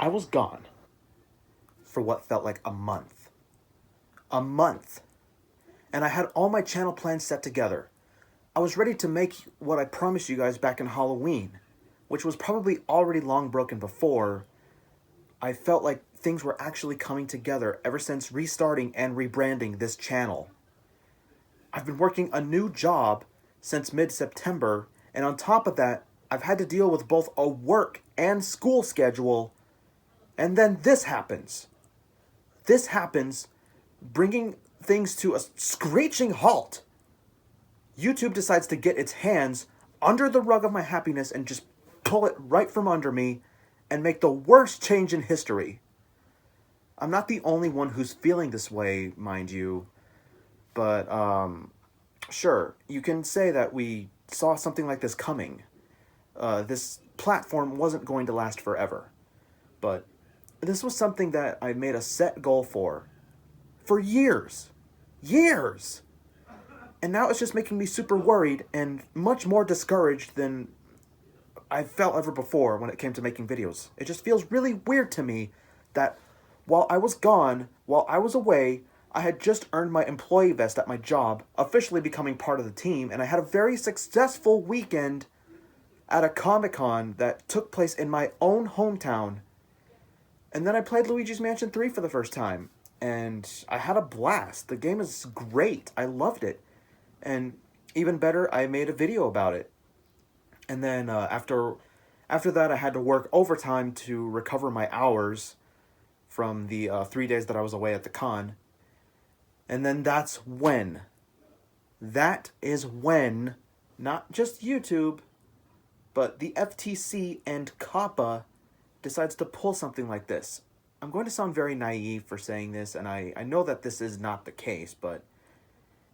I was gone for what felt like a month. A month. And I had all my channel plans set together. I was ready to make what I promised you guys back in Halloween, which was probably already long broken before. I felt like things were actually coming together ever since restarting and rebranding this channel. I've been working a new job since mid-September, and on top of that, I've had to deal with both a work and school schedule, and then this happens. This happens, bringing things to a screeching halt. YouTube decides to get its hands under the rug of my happiness and just pull it right from under me and make the worst change in history. I'm not the only one who's feeling this way, mind you, but sure, you can say that we saw something like this coming. This platform wasn't going to last forever, but this was something that I made a set goal for years. Years! And now it's just making me super worried and much more discouraged than I felt ever before when it came to making videos. It just feels really weird to me that while I was gone, while I was away, I had just earned my employee vest at my job, officially becoming part of the team, and I had a very successful weekend at a Comic-Con that took place in my own hometown. And then I played Luigi's Mansion 3 for the first time, and I had a blast. The game is great. I loved it. And even better, I made a video about it. And then after that, I had to work overtime to recover my hours from the 3 days that I was away at the con. And then that is when, not just YouTube, but the FTC and COPPA decides to pull something like this. I'm going to sound very naive for saying this, and I know that this is not the case, but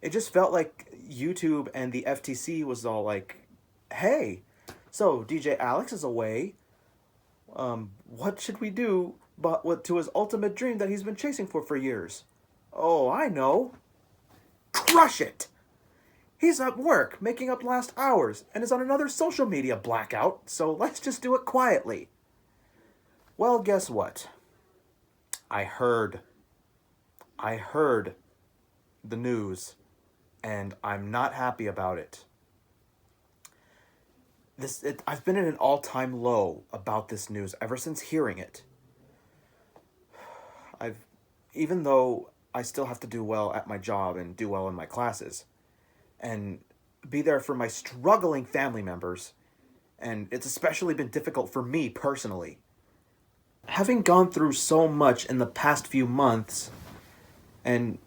it just felt like YouTube and the FTC was all like, hey, so DJ Alex is away. What should we do to his ultimate dream that he's been chasing for years? Oh, I know. Crush it! He's at work, making up last hours, and is on another social media blackout, so let's just do it quietly. Well, guess what? I heard the news, and I'm not happy about it. I've been at an all-time low about this news ever since hearing it. Even though I still have to do well at my job and do well in my classes, and be there for my struggling family members, and it's especially been difficult for me personally. Having gone through so much in the past few months, and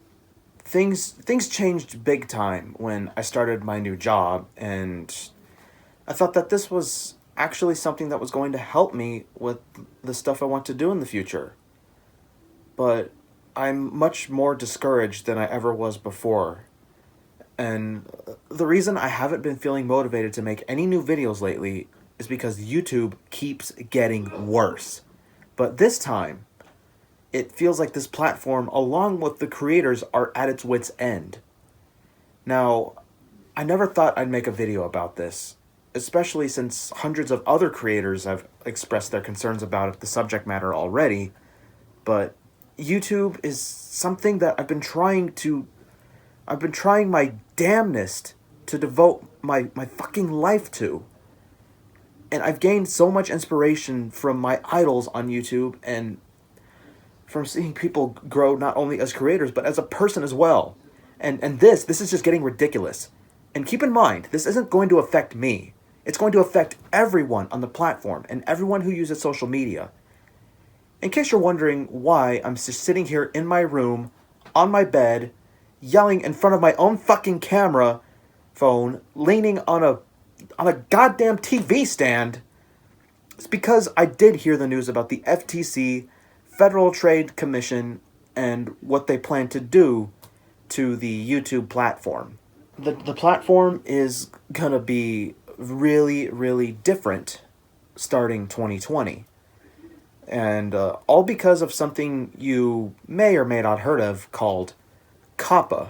things changed big time when I started my new job, and I thought that this was actually something that was going to help me with the stuff I want to do in the future. But I'm much more discouraged than I ever was before. And the reason I haven't been feeling motivated to make any new videos lately is because YouTube keeps getting worse. But this time, it feels like this platform, along with the creators, are at its wit's end. Now, I never thought I'd make a video about this, especially since hundreds of other creators have expressed their concerns about the subject matter already, but YouTube is something that I've been trying my damnedest to devote my fucking life to. And I've gained so much inspiration from my idols on YouTube and from seeing people grow not only as creators, but as a person as well. And this is just getting ridiculous. And keep in mind, this isn't going to affect me. It's going to affect everyone on the platform and everyone who uses social media. In case you're wondering why I'm just sitting here in my room, on my bed, yelling in front of my own fucking camera phone, leaning on a goddamn TV stand, it's because I did hear the news about the FTC, Federal Trade Commission, and what they plan to do to the YouTube platform. The platform is gonna be really, really different starting 2020. And all because of something you may or may not heard of called COPPA,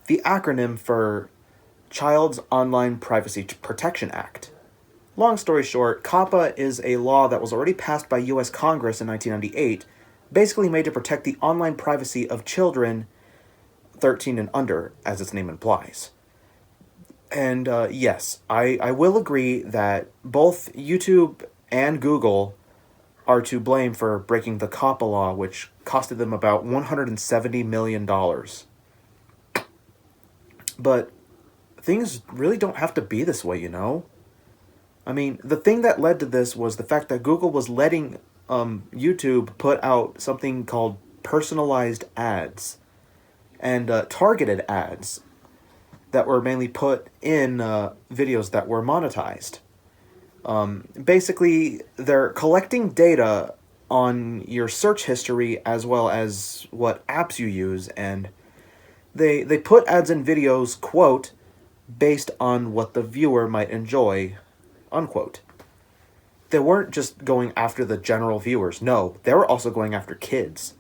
the acronym for Child's Online Privacy Protection Act. Long story short, COPPA is a law that was already passed by US Congress in 1998, basically made to protect the online privacy of children 13 and under, as its name implies. And yes, I will agree that both YouTube and Google are to blame for breaking the COPPA law, which costed them about $170 million. But things really don't have to be this way, you know? I mean, the thing that led to this was the fact that Google was letting YouTube put out something called personalized ads and targeted ads that were mainly put in videos that were monetized. Basically, they're collecting data on your search history as well as what apps you use, and they put ads in videos, quote, based on what the viewer might enjoy, unquote. They weren't just going after the general viewers. No, they were also going after kids.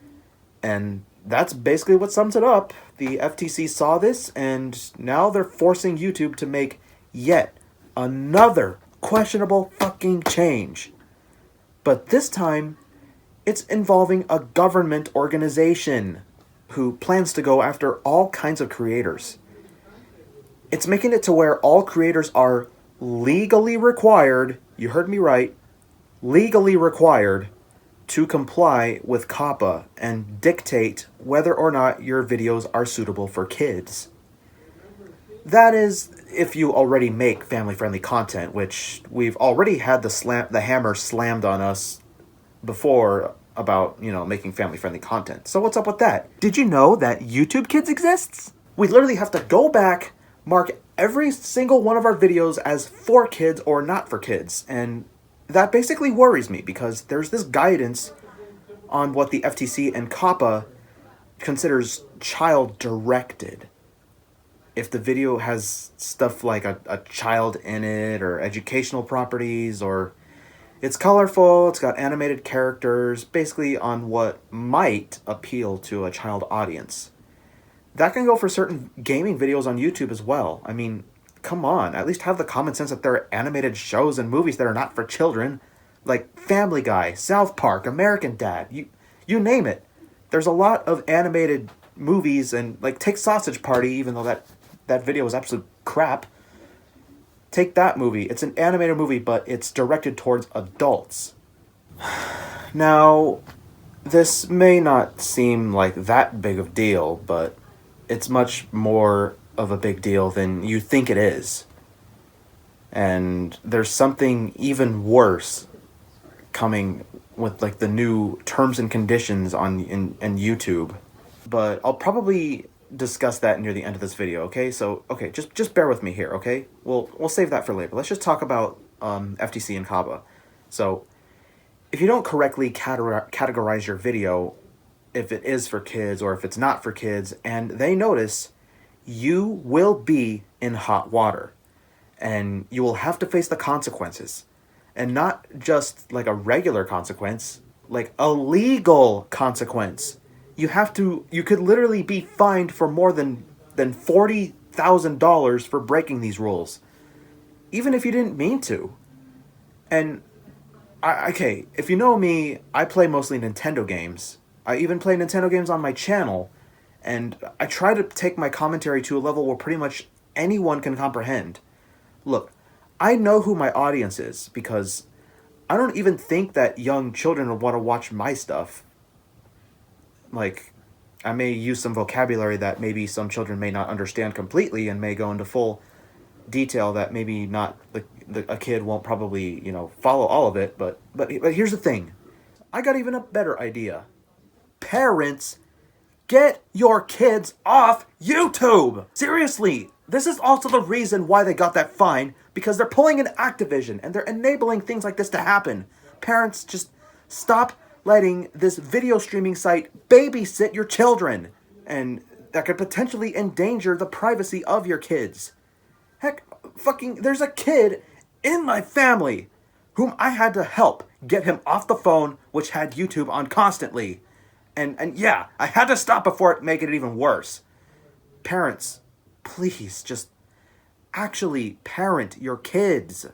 And that's basically what sums it up. The FTC saw this, and now they're forcing YouTube to make yet another questionable fucking change. But this time, it's involving a government organization who plans to go after all kinds of creators. It's making it to where all creators are legally required, you heard me right, legally required to comply with COPPA and dictate whether or not your videos are suitable for kids. That is, if you already make family-friendly content, which we've already had the hammer slammed on us before about, making family-friendly content. So what's up with that? Did you know that YouTube Kids exists? We literally have to go back, mark every single one of our videos as for kids or not for kids, and that basically worries me because there's this guidance on what the FTC and COPPA considers child-directed. If the video has stuff like a child in it, or educational properties, or it's colorful, it's got animated characters, basically on what might appeal to a child audience. That can go for certain gaming videos on YouTube as well. I mean, come on, at least have the common sense that there are animated shows and movies that are not for children, like Family Guy, South Park, American Dad, you name it. There's a lot of animated movies, and like take Sausage Party, even though that video was absolute crap. Take that movie. It's an animated movie, but it's directed towards adults. Now, this may not seem like that big of a deal, but it's much more of a big deal than you think it is. And there's something even worse coming with like the new terms and conditions in YouTube. But I'll probably discuss that near the end of this video, okay? So, okay, just bear with me here, okay? We'll save that for later. Let's just talk about FTC and COPPA. So, if you don't correctly categorize your video, if it is for kids or if it's not for kids, and they notice, you will be in hot water. And you will have to face the consequences. And not just like a regular consequence, like a legal consequence. You could literally be fined for more than $40,000 for breaking these rules. Even if you didn't mean to. And, okay, if you know me, I play mostly Nintendo games. I even play Nintendo games on my channel. And I try to take my commentary to a level where pretty much anyone can comprehend. Look, I know who my audience is, because I don't even think that young children would want to watch my stuff. Like, I may use some vocabulary that maybe some children may not understand completely and may go into full detail that maybe not a kid won't probably, follow all of it. But here's the thing. I got even a better idea. Parents, get your kids off YouTube! Seriously, this is also the reason why they got that fine, because they're pulling an Activision and they're enabling things like this to happen. Parents, just stop letting this video streaming site babysit your children, and that could potentially endanger the privacy of your kids. Heck, there's a kid in my family whom I had to help get him off the phone, which had YouTube on constantly. And yeah, I had to stop before it made it even worse. Parents, please just actually parent your kids.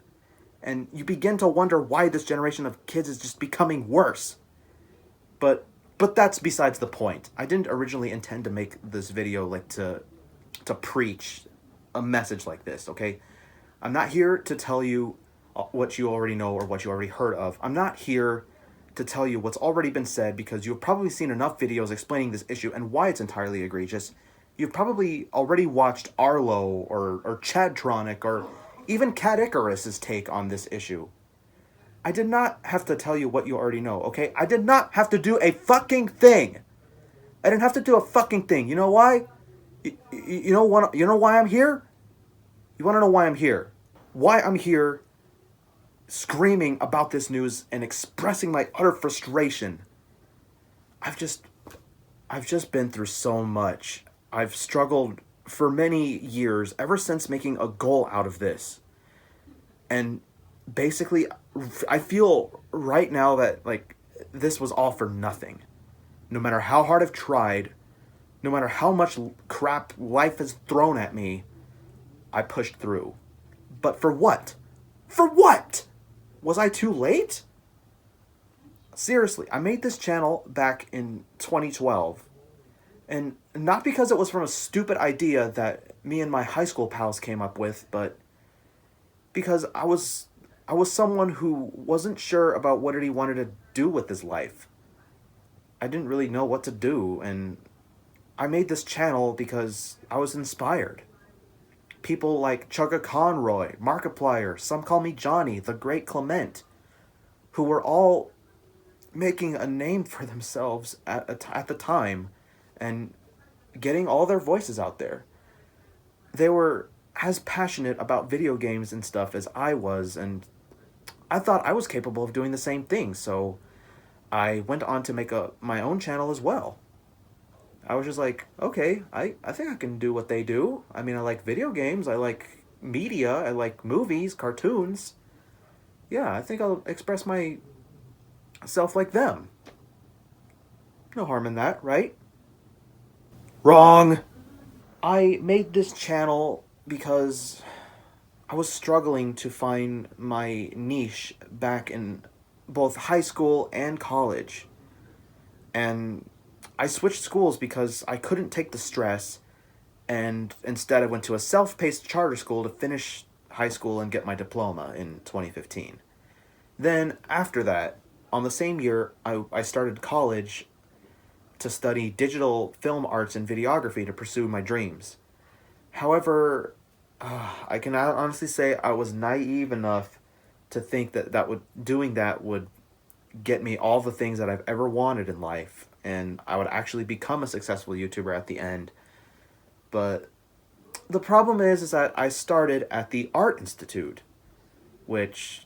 And you begin to wonder why this generation of kids is just becoming worse. But that's besides the point. I didn't originally intend to make this video like to preach a message like this, okay? I'm not here to tell you what you already know or what you already heard of. I'm not here to tell you what's already been said, because you've probably seen enough videos explaining this issue and why it's entirely egregious. You've probably already watched Arlo or Chadtronic or even Cat Icarus's take on this issue. I did not have to tell you what you already know, okay? I did not have to do a fucking thing. I didn't have to do a fucking thing. You know why? You know why I'm here? You want to know why I'm here? Why I'm here screaming about this news and expressing my utter frustration. I've just been through so much. I've struggled for many years, ever since making a goal out of this. And basically, I feel right now that, like, this was all for nothing. No matter how hard I've tried, no matter how much crap life has thrown at me, I pushed through. But for what? For what? Was I too late? Seriously, I made this channel back in 2012. And not because it was from a stupid idea that me and my high school pals came up with, but because I was someone who wasn't sure about what he wanted to do with his life. I didn't really know what to do, and I made this channel because I was inspired. People like Chugga Conroy, Markiplier, some call me Johnny, the Great Clement, who were all making a name for themselves at the time and getting all their voices out there. They were as passionate about video games and stuff as I was, and I thought I was capable of doing the same thing, so I went on to make my own channel as well. I was just like, okay, I think I can do what they do. I mean, I like video games, I like media, I like movies, cartoons. Yeah, I think I'll express myself like them. No harm in that, right? Wrong! I made this channel because I was struggling to find my niche back in both high school and college. And I switched schools because I couldn't take the stress, and instead I went to a self-paced charter school to finish high school and get my diploma in 2015. Then, after that, on the same year, I started college to study digital film arts and videography to pursue my dreams. However, I can honestly say I was naive enough to think that doing that would get me all the things that I've ever wanted in life, and I would actually become a successful YouTuber at the end. But the problem is that I started at the Art Institute, which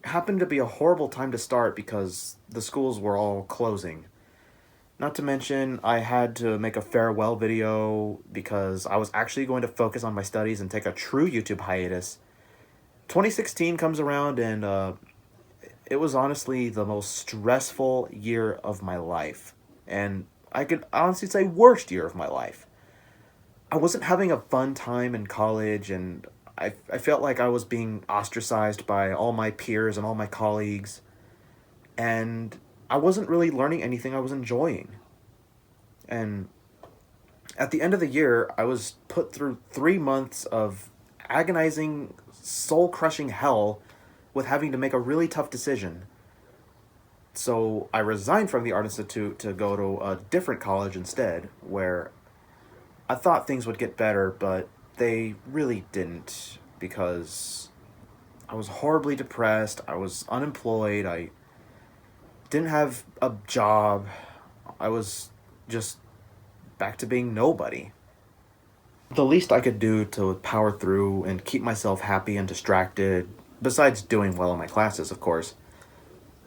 happened to be a horrible time to start because the schools were all closing. Not to mention, I had to make a farewell video because I was actually going to focus on my studies and take a true YouTube hiatus. 2016 comes around, and it was honestly the most stressful year of my life. And I could honestly say worst year of my life. I wasn't having a fun time in college, and I felt like I was being ostracized by all my peers and all my colleagues. And I wasn't really learning anything I was enjoying. And at the end of the year, I was put through 3 months of agonizing, soul-crushing hell with having to make a really tough decision. So I resigned from the Art Institute to go to a different college instead, where I thought things would get better, but they really didn't, because I was horribly depressed, I was unemployed, I didn't have a job, I was just back to being nobody. The least I could do to power through and keep myself happy and distracted, besides doing well in my classes, of course,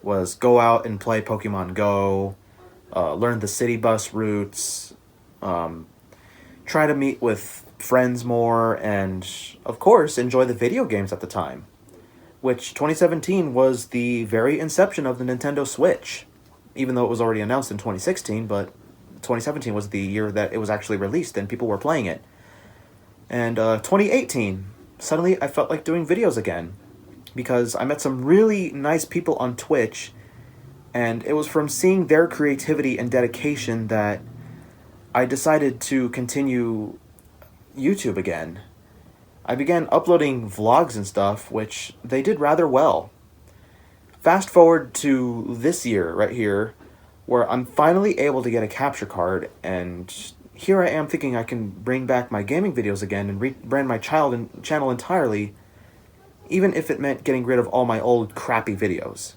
was go out and play Pokemon Go, learn the city bus routes, try to meet with friends more, and, of course, enjoy the video games at the time. Which 2017 was the very inception of the Nintendo Switch. Even though it was already announced in 2016, but 2017 was the year that it was actually released and people were playing it. And 2018, suddenly I felt like doing videos again. because I met some really nice people on Twitch, and it was from seeing their creativity and dedication that I decided to continue YouTube again. I began uploading vlogs and stuff, which they did rather well. Fast forward to this year, right here, where I'm finally able to get a capture card, and here I am thinking I can bring back my gaming videos again and rebrand my channel entirely, even if it meant getting rid of all my old crappy videos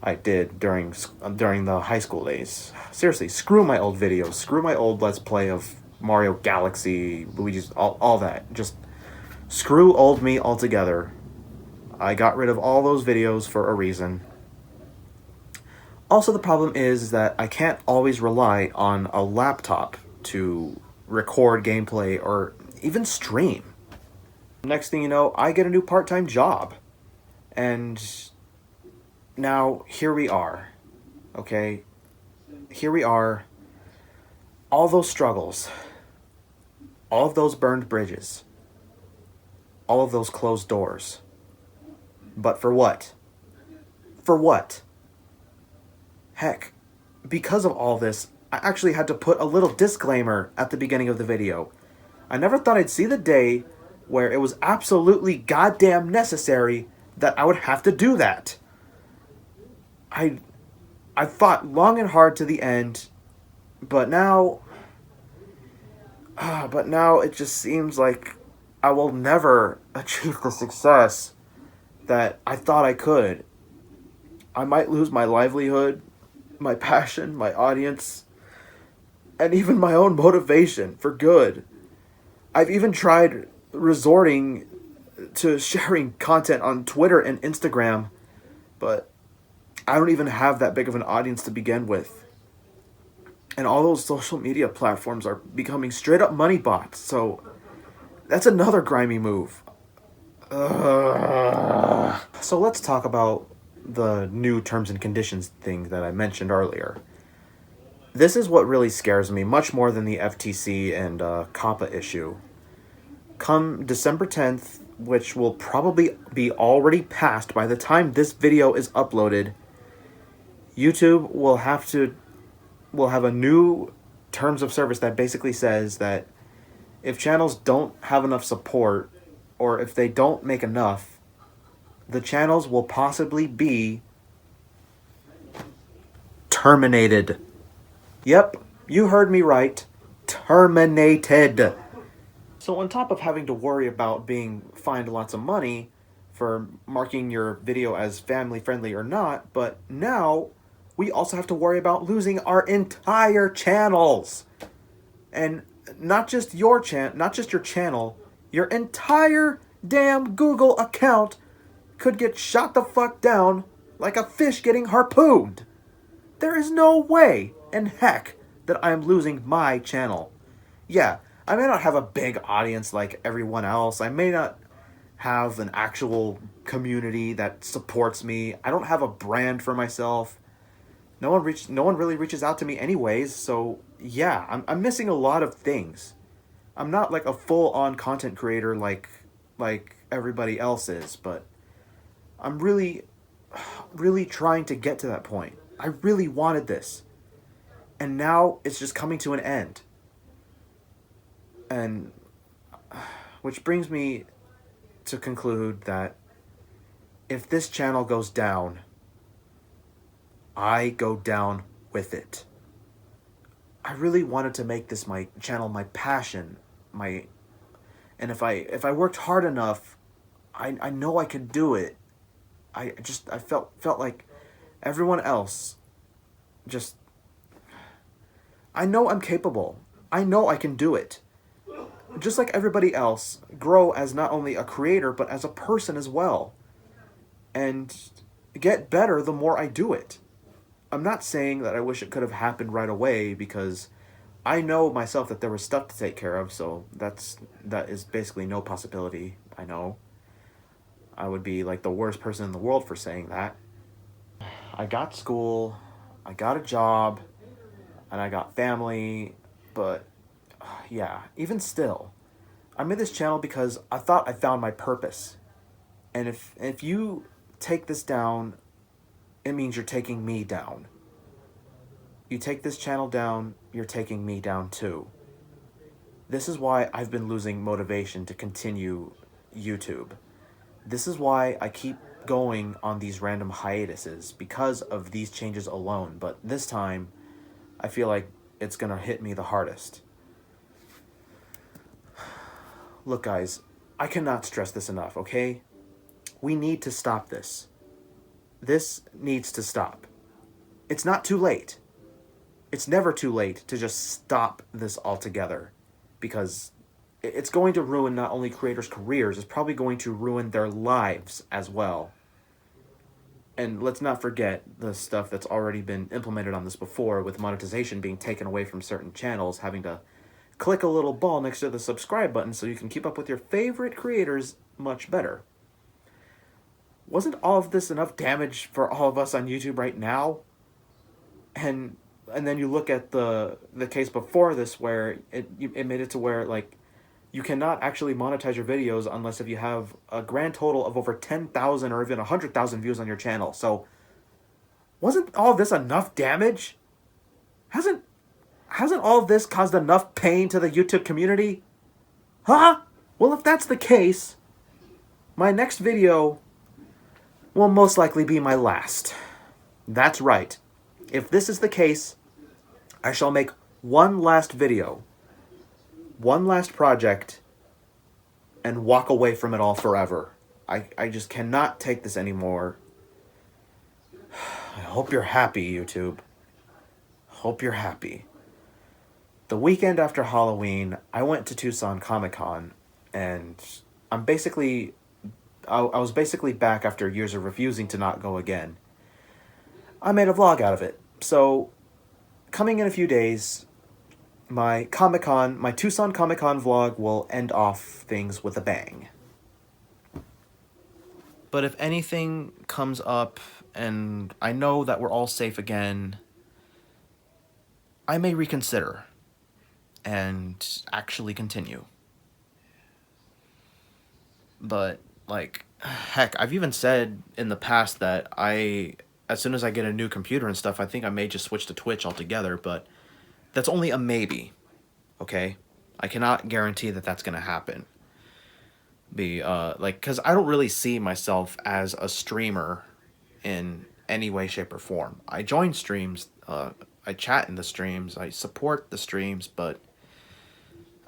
I did during the high school days. Seriously, screw my old videos, screw my old Let's Play of Mario Galaxy, Luigi's, all that. Just screw old me altogether. I got rid of all those videos for a reason. Also, the problem is that I can't always rely on a laptop to record gameplay or even stream. Next thing you know, I get a new part-time job. And now, here we are. Okay? Here we are. All those struggles. All of those burned bridges. All of those closed doors. But for what? For what? Heck, because of all this, I actually had to put a little disclaimer at the beginning of the video. I never thought I'd see the day where it was absolutely goddamn necessary that I would have to do that. I fought long and hard to the end, but now it just seems like I will never achieve the success that I thought I could. I might lose my livelihood, my passion, my audience, and even my own motivation for good. I've even tried resorting to sharing content on Twitter and Instagram, but I don't even have that big of an audience to begin with. And all those social media platforms are becoming straight up money bots, so that's another grimy move. So let's talk about the new terms and conditions thing that I mentioned earlier. This is what really scares me, much more than the FTC and COPPA issue. Come December 10th, which will probably be already passed by the time this video is uploaded, YouTube will have a new terms of service that basically says that if channels don't have enough support, or if they don't make enough, the channels will possibly be terminated. Yep, you heard me right. Terminated. So on top of having to worry about being fined lots of money for marking your video as family friendly or not, but now we also have to worry about losing our entire channels. And not just your channel, your entire damn Google account could get shot the fuck down like a fish getting harpooned. There is no way in heck that I am losing my channel. Yeah, I may not have a big audience like everyone else. I may not have an actual community that supports me. I don't have a brand for myself. No one really reaches out to me anyways, so yeah, I'm missing a lot of things. I'm not like a full-on content creator like everybody else is, but I'm really trying to get to that point. I really wanted this. And now it's just coming to an end. And which brings me to conclude that if this channel goes down, I go down with it. I really wanted to make this my channel, my passion, and if I worked hard enough, I know I could do it. I felt like everyone else just, I know I'm capable. I know I can do it. Just like everybody else, grow as not only a creator, but as a person as well. And get better the more I do it. I'm not saying that I wish it could have happened right away, because I know myself that there was stuff to take care of, so that is basically no possibility. I know. I would be like the worst person in the world for saying that. I got school, I got a job, and I got family, but yeah, even still, I made this channel because I thought I found my purpose. And if you take this down, it means you're taking me down. You take this channel down, you're taking me down too. This is why I've been losing motivation to continue YouTube. This is why I keep going on these random hiatuses, because of these changes alone. But this time, I feel like it's gonna hit me the hardest. Look, guys, I cannot stress this enough, okay? We need to stop this. This needs to stop. It's not too late. It's never too late to just stop this altogether, because it's going to ruin not only creators' careers, it's probably going to ruin their lives as well. And let's not forget the stuff that's already been implemented on this before, with monetization being taken away from certain channels, having to click a little ball next to the subscribe button so you can keep up with your favorite creators much better. Wasn't all of this enough damage for all of us on YouTube right now? And then you look at the case before this, where it made it to where, like, you cannot actually monetize your videos unless if you have a grand total of over 10,000 or even 100,000 views on your channel. So, wasn't all this enough damage? Hasn't all of this caused enough pain to the YouTube community? Huh? Well, if that's the case, my next video will most likely be my last. That's right. If this is the case, I shall make one last video, one last project, and walk away from it all forever. I just cannot take this anymore. I hope you're happy, YouTube. Hope you're happy. The weekend after Halloween, I went to Tucson Comic-Con, and I was basically back after years of refusing to not go again. I made a vlog out of it. So, coming in a few days, my Tucson Comic-Con vlog will end off things with a bang. But if anything comes up, and I know that we're all safe again, I may reconsider and actually continue. But, like, heck, I've even said in the past that as soon as I get a new computer and stuff, I think I may just switch to Twitch altogether, but that's only a maybe, okay? I cannot guarantee that that's gonna happen. Because I don't really see myself as a streamer in any way, shape, or form. I join streams, I chat in the streams, I support the streams, but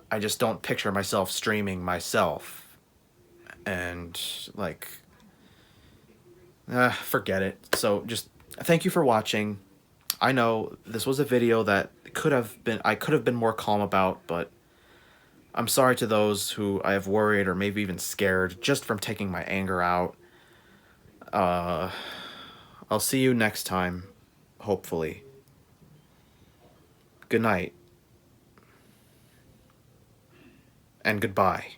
I just don't picture myself streaming myself. And, like, forget it. So, just thank you for watching. I know this was a video that I could have been more calm about, but I'm sorry to those who I have worried or maybe even scared just from taking my anger out. I'll see you next time, hopefully. Good night. And goodbye.